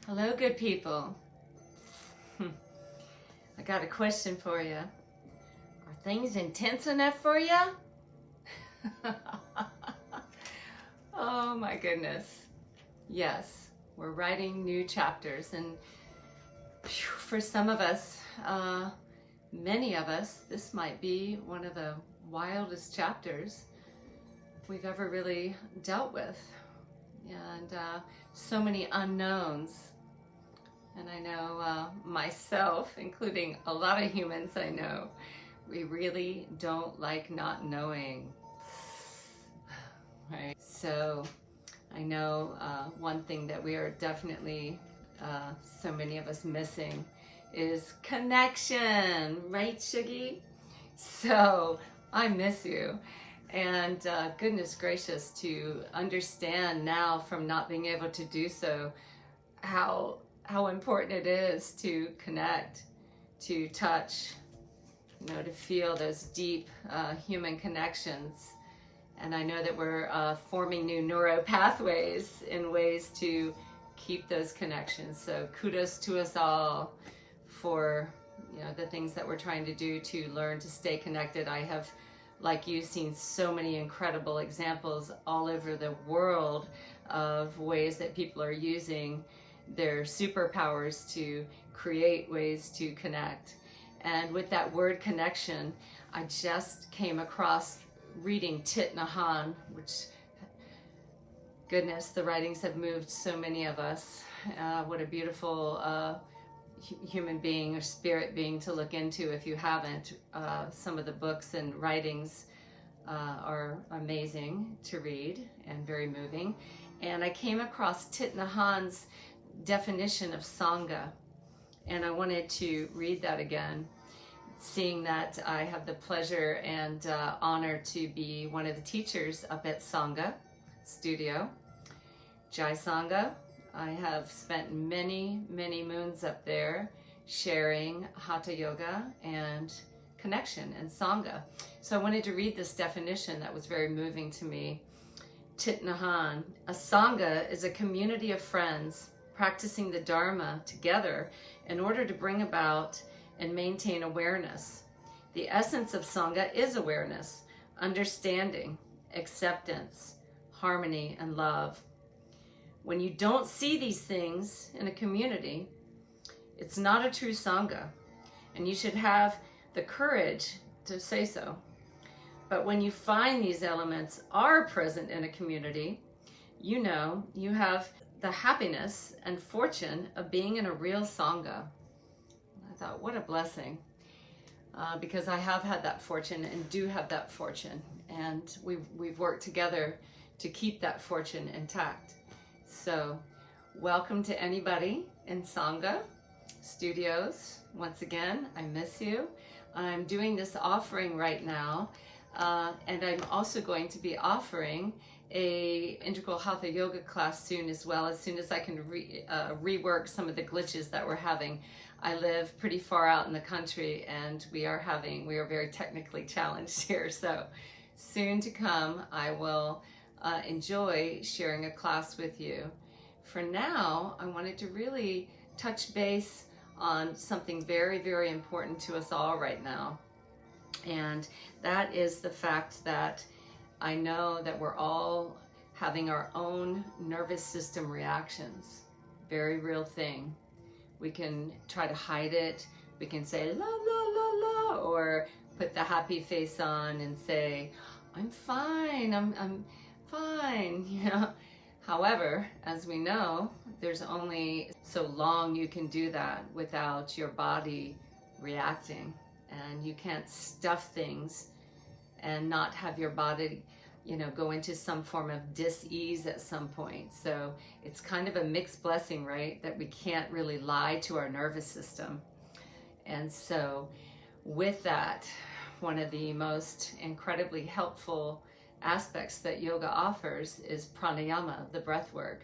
Hello, good people. I got a question for you. Are things intense enough for you? Oh my goodness. Yes, we're writing new chapters, and for some of us, many of us, this might be one of the wildest chapters we've ever really dealt with. And so many unknowns. And I know myself, including a lot of humans I know, we really don't like not knowing. Right? So I know one thing that we are definitely, so many of us missing is connection, right, Shuggy? So I miss you. And goodness gracious, to understand now from not being able to do so, how important it is to connect, to touch, to feel those deep human connections. And I know that we're forming new neural pathways in ways to keep those connections. So kudos to us all for the things that we're trying to do to learn to stay connected. I have, like you, seen so many incredible examples all over the world of ways that people are using their superpowers to create ways to connect. And with that word connection, I just came across reading Thich Nhat Hanh, which, goodness, the writings have moved so many of us. What a beautiful human being or spirit being to look into if you haven't. Some of the books and writings are amazing to read and very moving. And I came across Thich Nhat Hanh's definition of Sangha, and I wanted to read that again, seeing that I have the pleasure and honor to be one of the teachers up at Sangha Studio, Jai Sangha. I have spent many moons up there sharing Hatha Yoga and connection and Sangha. So I wanted to read this definition that was very moving to me. Thich Nhat Hanh: a Sangha is a community of friends practicing the Dharma together in order to bring about and maintain awareness. The essence of Sangha is awareness, understanding, acceptance, harmony, and love. When you don't see these things in a community, it's not a true Sangha, and you should have the courage to say so. But when you find these elements are present in a community, you have the happiness and fortune of being in a real Sangha. I thought, what a blessing, because I have had that fortune and do have that fortune, and we've worked together to keep that fortune intact. So welcome to anybody in Sangha Studios. Once again, I miss you. I'm doing this offering right now, and I'm also going to be offering a integral Hatha Yoga class soon as well, as soon as I can rework some of the glitches that we're having. I live pretty far out in the country, and we are very technically challenged here. So soon to come, I will enjoy sharing a class with you. For now, I wanted to really touch base on something very important to us all right now. And that is the fact that I know that we're all having our own nervous system reactions. Very real thing. We can try to hide it. We can say la la la la, or put the happy face on and say, I'm fine, I'm fine, However, as we know, there's only so long you can do that without your body reacting. And you can't stuff things and not have your body, go into some form of dis-ease at some point. So it's kind of a mixed blessing, right? That we can't really lie to our nervous system. And so with that, one of the most incredibly helpful aspects that yoga offers is pranayama, the breath work.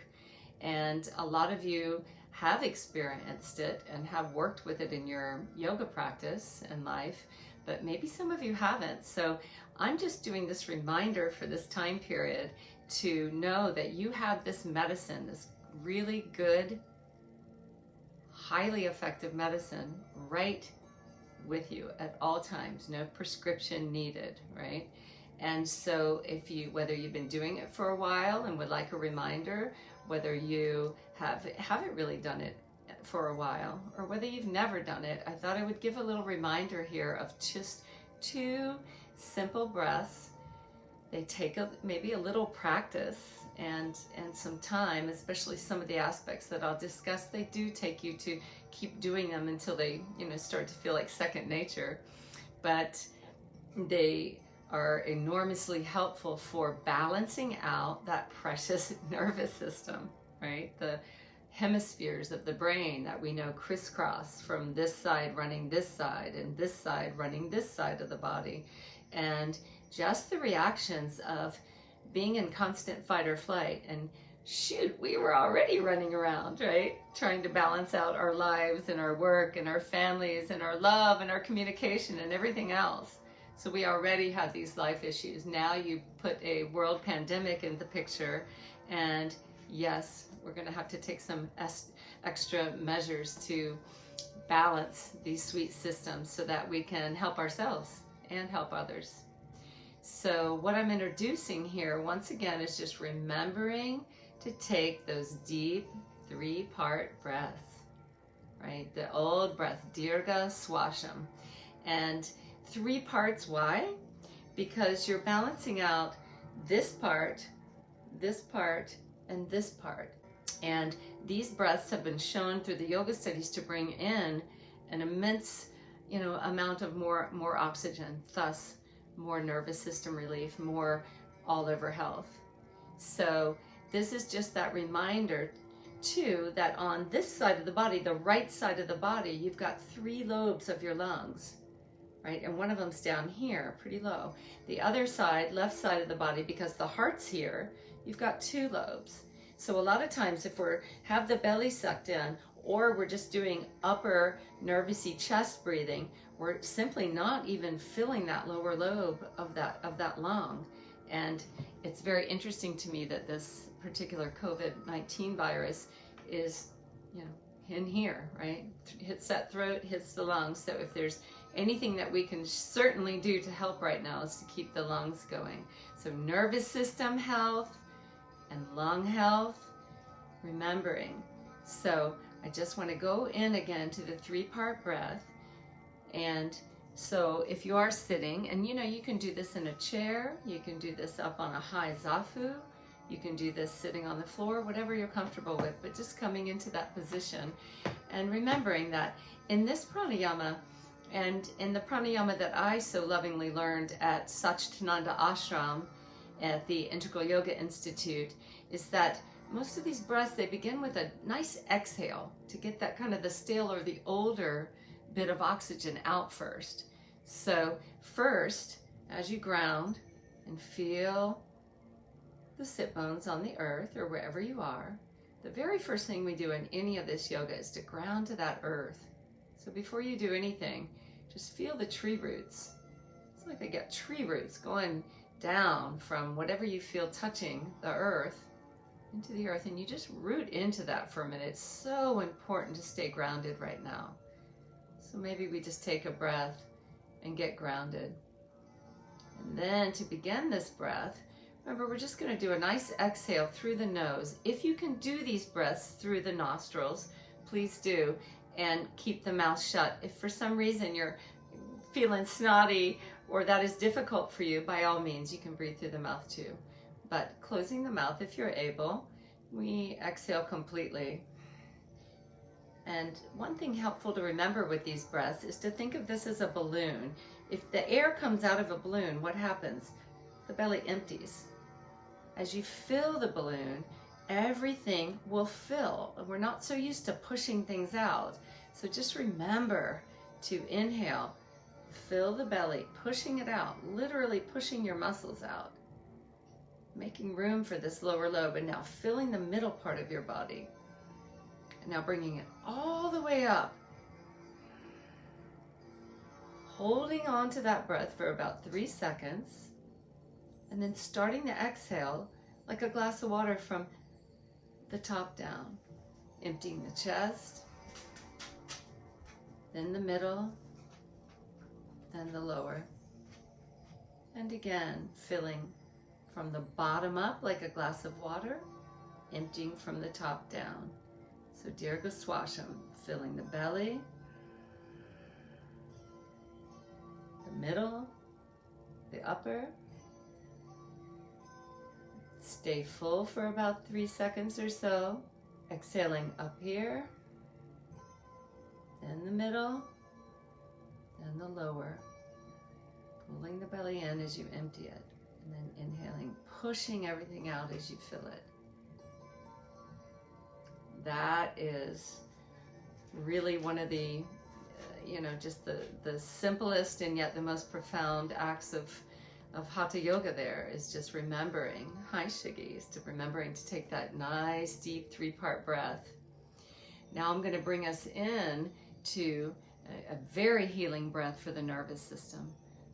And a lot of you have experienced it and have worked with it in your yoga practice and life, but maybe some of you haven't. So I'm just doing this reminder for this time period to know that you have this medicine, this really good highly effective medicine right with you at all times, no prescription needed, right? And so if you, whether you've been doing it for a while and would like a reminder, whether you haven't really done it for a while, or whether you've never done it, I thought I would give a little reminder here of just 2 simple breaths. They take maybe a little practice and some time, especially some of the aspects that I'll discuss. They do take you to keep doing them until they, start to feel like second nature. But they are enormously helpful for balancing out that precious nervous system, right? The hemispheres of the brain that we know crisscross, from this side running this side and this side running this side of the body. And just the reactions of being in constant fight or flight, and shoot, we were already running around, right? Trying to balance out our lives and our work and our families and our love and our communication and everything else. So we already had these life issues. Now you put a world pandemic in the picture, and yes, we're going to have to take some extra measures to balance these sweet systems so that we can help ourselves and help others. So what I'm introducing here, once again, is just remembering to take those deep 3-part breaths, right? The old breath, Dirga Swasham. And 3 parts, why? Because you're balancing out this part, and this part. And these breaths have been shown through the yoga studies to bring in an immense, amount of more oxygen, thus more nervous system relief, more all-over health. So this is just that reminder too, that on this side of the body, the right side of the body, you've got 3 lobes of your lungs, right? And one of them's down here, pretty low. The other side, left side of the body, because the heart's here, you've got 2 lobes. So a lot of times if we have the belly sucked in, or we're just doing upper nervousy chest breathing, we're simply not even filling that lower lobe of that lung. And it's very interesting to me that this particular COVID-19 virus is, in here, right? Hits that throat, hits the lungs. So if there's anything that we can certainly do to help right now is to keep the lungs going. So nervous system health and lung health, remembering. So I just want to go in again to the 3-part breath. And so if you are sitting, and you can do this in a chair, you can do this up on a high zafu, you can do this sitting on the floor, whatever you're comfortable with, but just coming into that position and remembering that in this pranayama, and in the pranayama that I so lovingly learned at Satchitananda Ashram at the Integral Yoga Institute, is that most of these breaths, they begin with a nice exhale to get that kind of the stale or the older bit of oxygen out first. So first, as you ground and feel the sit bones on the earth or wherever you are, the very first thing we do in any of this yoga is to ground to that earth. So before you do anything, just feel the tree roots. It's like they got tree roots going down from whatever you feel touching the earth into the earth, and you just root into that for a minute. It's so important to stay grounded right now. So maybe we just take a breath and get grounded. And then to begin this breath, remember, we're just going to do a nice exhale through the nose. If you can do these breaths through the nostrils, please do, and keep the mouth shut. If for some reason you're feeling snotty or that is difficult for you, by all means, you can breathe through the mouth too. But closing the mouth if you're able, we exhale completely. And one thing helpful to remember with these breaths is to think of this as a balloon. If the air comes out of a balloon, what happens? The belly empties. As you fill the balloon, everything will fill. We're not so used to pushing things out. So just remember to inhale, fill the belly, pushing it out, literally pushing your muscles out, making room for this lower lobe, and now filling the middle part of your body. And now bringing it all the way up. Holding on to that breath for about 3 seconds, and then starting the exhale like a glass of water from the top down, emptying the chest, then the middle, then the lower. And again, filling from the bottom up like a glass of water, emptying from the top down. So Dirga Swasham, filling the belly, the middle, the upper. Stay full for about 3 seconds or so. Exhaling up here, then the middle, then the lower. Pulling the belly in as you empty it, and then inhaling, pushing everything out as you fill it. That is really one of the, just the simplest and yet the most profound acts of Hatha Yoga there is just remembering, hi Shiggy, remembering to take that nice deep 3-part breath. Now I'm going to bring us in to a very healing breath for the nervous system.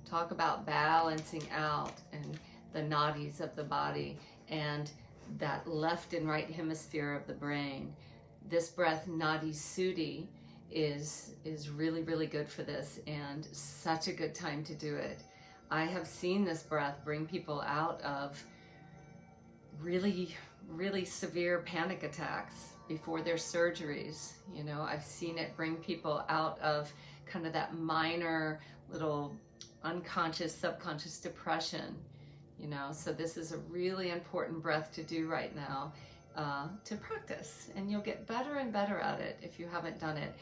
Talk about balancing out and the nadis of the body and that left and right hemisphere of the brain. This breath, Nadi Suti, is really, really good for this and such a good time to do it. I have seen this breath bring people out of really, really severe panic attacks before their surgeries. I've seen it bring people out of kind of that minor little unconscious, subconscious depression, so this is a really important breath to do right now, to practice, and you'll get better and better at it if you haven't done it.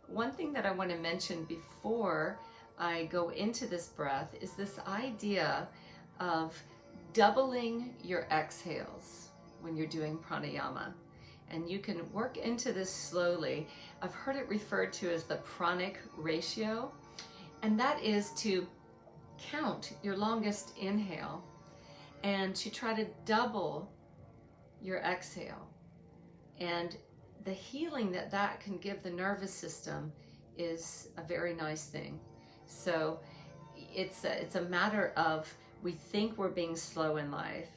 One thing that I want to mention before I go into this breath is this idea of doubling your exhales when you're doing pranayama. And you can work into this slowly. I've heard it referred to as the Pranic ratio, and that is to count your longest inhale and to try to double your exhale. And the healing that can give the nervous system is a very nice thing. So it's a matter of, we think we're being slow in life,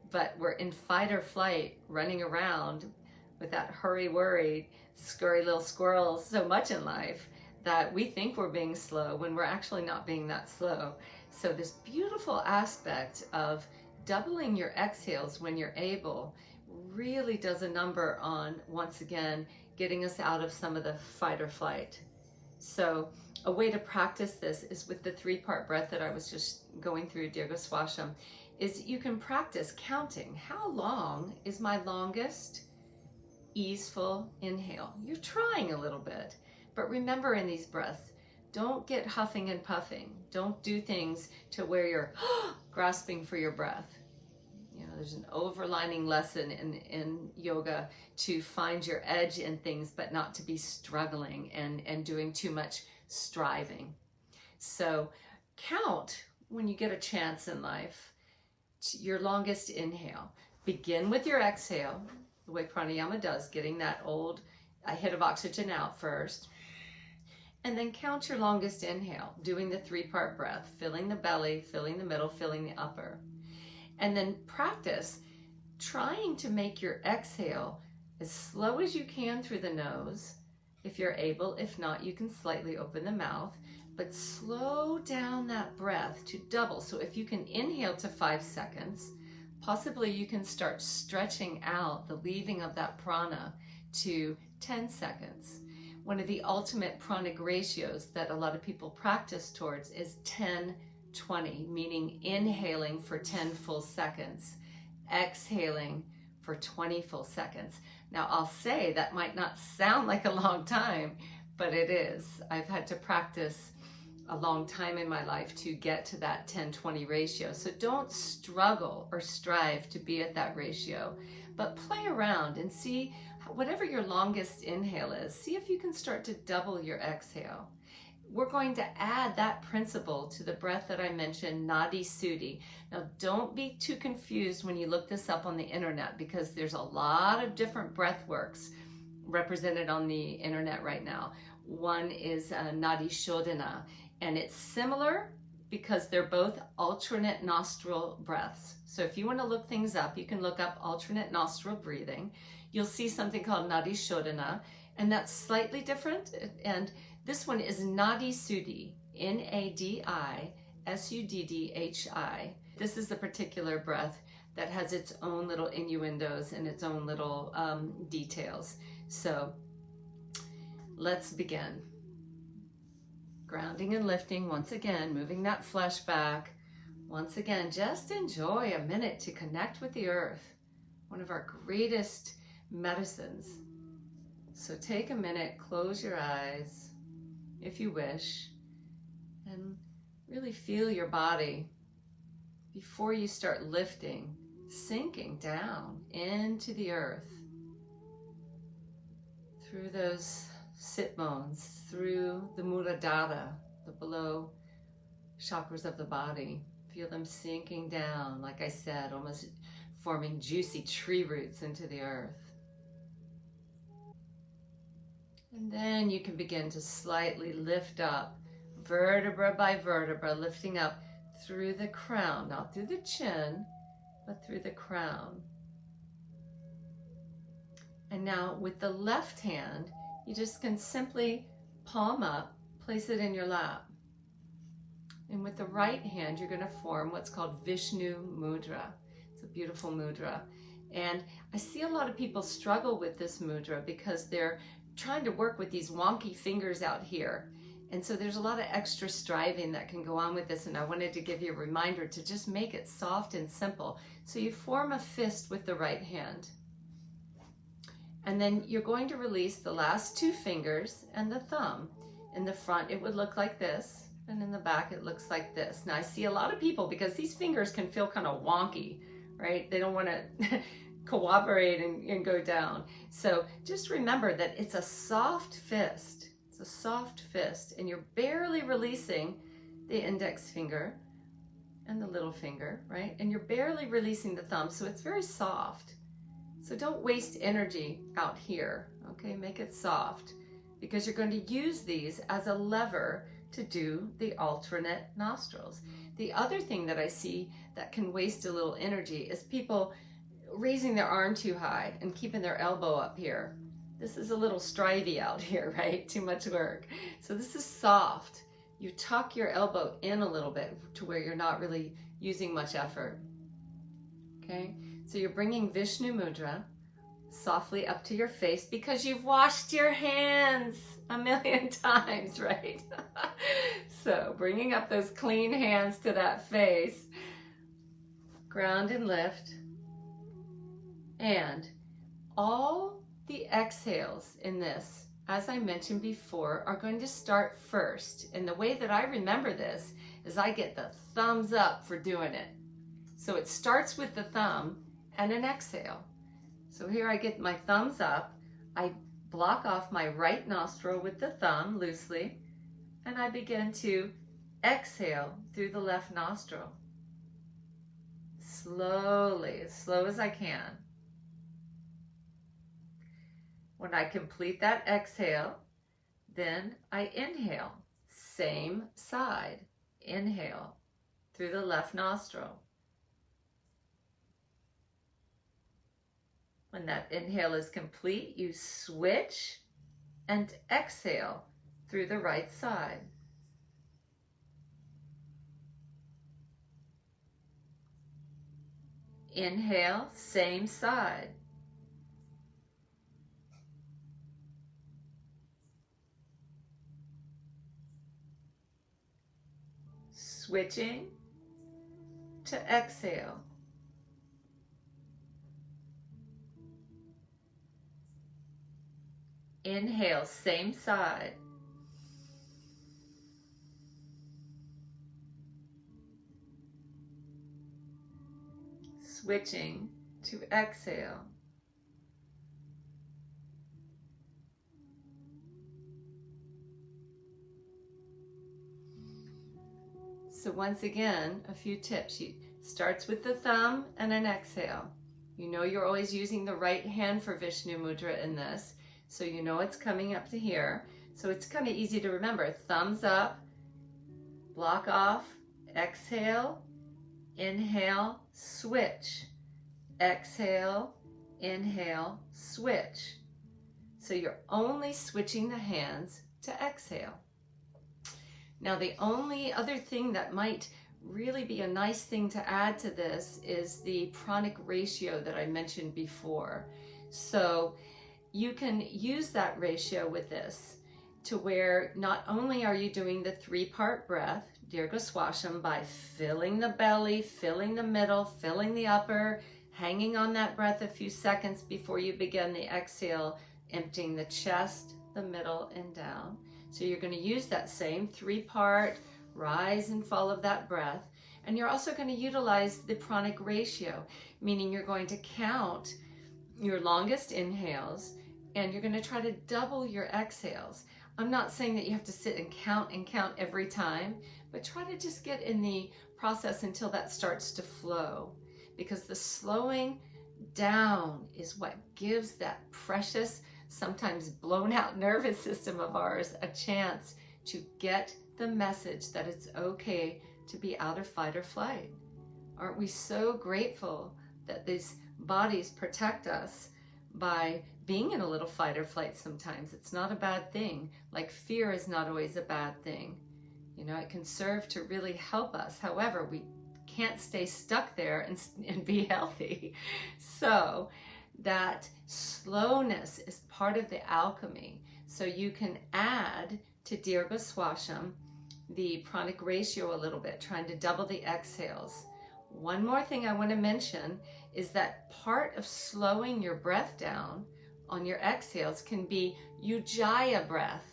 but we're in fight or flight, running around with that hurry, worry, scurry little squirrels so much in life that we think we're being slow when we're actually not being that slow. So this beautiful aspect of doubling your exhales when you're able really does a number on, once again, getting us out of some of the fight or flight. So a way to practice this is with the 3-part breath that I was just going through, Dirga Swasham, is you can practice counting. How long is my longest easeful inhale? You're trying a little bit, but remember in these breaths, don't get huffing and puffing. Don't do things to where you're grasping for your breath. There's an overlining lesson in yoga to find your edge in things, but not to be struggling and doing too much striving. So count, when you get a chance in life, your longest inhale. Begin with your exhale, the way pranayama does, getting that a hit of oxygen out first. And then count your longest inhale, doing the 3-part breath, filling the belly, filling the middle, filling the upper. And then practice trying to make your exhale as slow as you can through the nose, if you're able. If not, you can slightly open the mouth, but slow down that breath to double. So if you can inhale to 5 seconds, possibly you can start stretching out the leaving of that prana to 10 seconds. One of the ultimate pranic ratios that a lot of people practice towards is 10-20, meaning inhaling for 10 full seconds, exhaling for 20 full seconds. Now I'll say that might not sound like a long time, but it is. I've had to practice a long time in my life to get to that 10-20 ratio. So don't struggle or strive to be at that ratio, but play around and see whatever your longest inhale is, see if you can start to double your exhale. We're going to add that principle to the breath that I mentioned, Nadi Suti. Now, don't be too confused when you look this up on the internet, because there's a lot of different breath works represented on the internet right now. One is Nadi Shodhana, and it's similar because they're both alternate nostril breaths. So if you want to look things up, you can look up alternate nostril breathing. You'll see something called Nadi Suti, and that's slightly different. And this one is Nadi Suti, N-A-D-I-S-U-D-D-H-I. This is the particular breath that has its own little innuendos and its own little details. So let's begin. Grounding and lifting, once again, moving that flesh back. Once again, just enjoy a minute to connect with the earth, one of our greatest medicines. So take a minute, close your eyes if you wish, and really feel your body before you start lifting, sinking down into the earth, through those sit bones, through the Muladhara, the below chakras of the body. Feel them sinking down, like I said, almost forming juicy tree roots into the earth. And then you can begin to slightly lift up, vertebra by vertebra, lifting up through the crown, not through the chin, but through the crown. And now with the left hand, you just can simply palm up, place it in your lap. And with the right hand, you're going to form what's called Vishnu Mudra. It's a beautiful mudra. And I see a lot of people struggle with this mudra because they're trying to work with these wonky fingers out here. And so there's a lot of extra striving that can go on with this. And I wanted to give you a reminder to just make it soft and simple. So you form a fist with the right hand. And then you're going to release the last two fingers and the thumb. In the front, it would look like this. And in the back, it looks like this. Now, I see a lot of people, because these fingers can feel kind of wonky, right? They don't want to cooperate and go down. So just remember that it's a soft fist. It's a soft fist. And you're barely releasing the index finger and the little finger, right? And you're barely releasing the thumb. So it's very soft. So don't waste energy out here, okay? Make it soft, because you're going to use these as a lever to do the alternate nostrils. The other thing that I see that can waste a little energy is people raising their arm too high and keeping their elbow up here. This is a little strivey out here, right? Too much work. So this is soft. You tuck your elbow in a little bit to where you're not really using much effort, okay? So you're bringing Vishnu Mudra softly up to your face because you've washed your hands a million times, right? So bringing up those clean hands to that face. Ground and lift. And all the exhales in this, as I mentioned before, are going to start first. And the way that I remember this is I get the thumbs up for doing it. So it starts with the thumb and an exhale. So here I get my thumbs up, I block off my right nostril with the thumb loosely, and I begin to exhale through the left nostril. Slowly, as slow as I can. When I complete that exhale, then I inhale, same side, inhale through the left nostril. When that inhale is complete, you switch and exhale through the right side. Inhale, same side. Switching to exhale. Inhale, same side. Switching to exhale. So once again, a few tips. Starts with the thumb and an exhale. You know you're always using the right hand for Vishnu Mudra in this. So you know it's coming up to here. So it's kind of easy to remember. Thumbs up, block off, Exhale, inhale, switch. Exhale, inhale, switch. So you're only switching the hands to exhale. Now the only other thing that might really be a nice thing to add to this is the pranic ratio that I mentioned before. So you can use that ratio with this to where not only are you doing the 3-part breath, Dirga Swasham, by filling the belly, filling the middle, filling the upper, hanging on that breath a few seconds before you begin the exhale, emptying the chest, the middle, and down. So you're going to use that same 3-part rise and fall of that breath. And you're also going to utilize the pranic ratio, meaning you're going to count your longest inhales and you're going to try to double your exhales. I'm not saying that you have to sit and count every time, but try to just get in the process until that starts to flow, because the slowing down is what gives that precious, sometimes blown out nervous system of ours a chance to get the message that it's okay to be out of fight or flight. Aren't we so grateful that these bodies protect us by being in a little fight or flight sometimes? It's not a bad thing. Like fear is not always a bad thing. You know, it can serve to really help us. However, we can't stay stuck there and be healthy. So that slowness is part of the alchemy. So you can add to Dirga Swasham the pranic ratio a little bit, trying to double the exhales. One more thing I want to mention is that part of slowing your breath down on your exhales can be Ujjayi breath.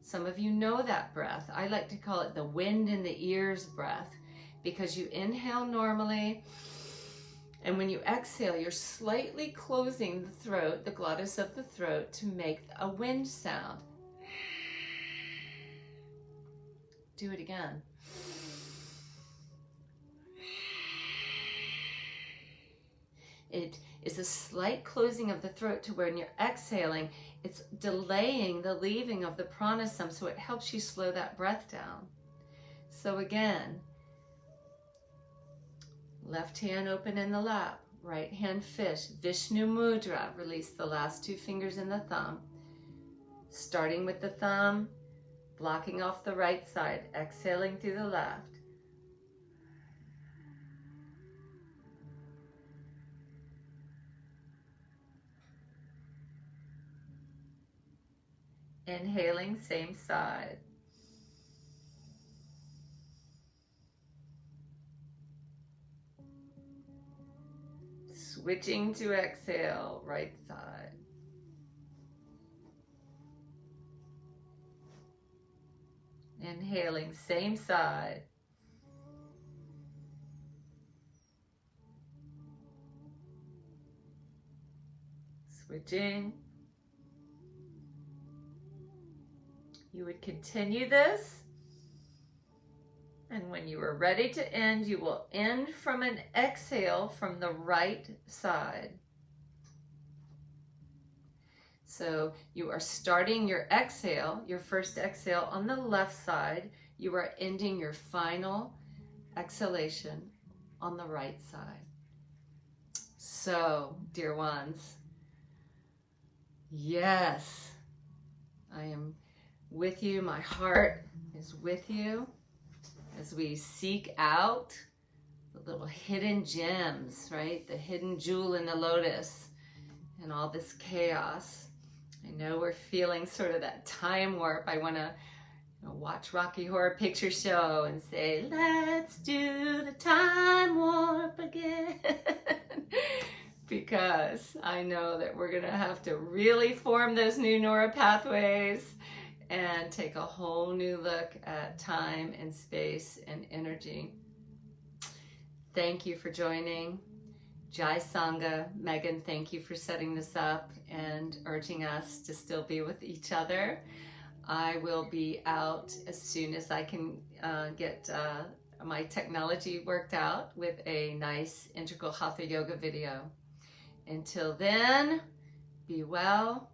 Some of you know that breath. I like to call it the wind in the ears breath, because you inhale normally, and when you exhale, you're slightly closing the throat, the glottis of the throat, to make a wind sound. Do it again. It is a slight closing of the throat to where when you're exhaling, it's delaying the leaving of the pranasam, so it helps you slow that breath down. So again, left hand open in the lap, right hand fish, Vishnu Mudra, release the last 2 fingers in the thumb. Starting with the thumb, blocking off the right side, exhaling through the left. Inhaling, same side. Switching to exhale, right side. Inhaling, same side. Switching. You would continue this, and when you are ready to end, you will end from an exhale from the right side. So you are starting your exhale, your first exhale on the left side. You are ending your final exhalation on the right side. So, dear ones, yes, I am with you. My heart is with you as we seek out the little hidden gems, right? The hidden jewel in the lotus and all this chaos. I know we're feeling sort of that time warp. I want to watch Rocky Horror Picture Show and say, let's do the time warp again. Because I know that we're going to have to really form those new neural pathways and take a whole new look at time and space and energy. Thank you for joining. Jai Sangha. Megan, thank you for setting this up and urging us to still be with each other. I will be out as soon as I can get my technology worked out with a nice integral hatha yoga video. Until then, be well,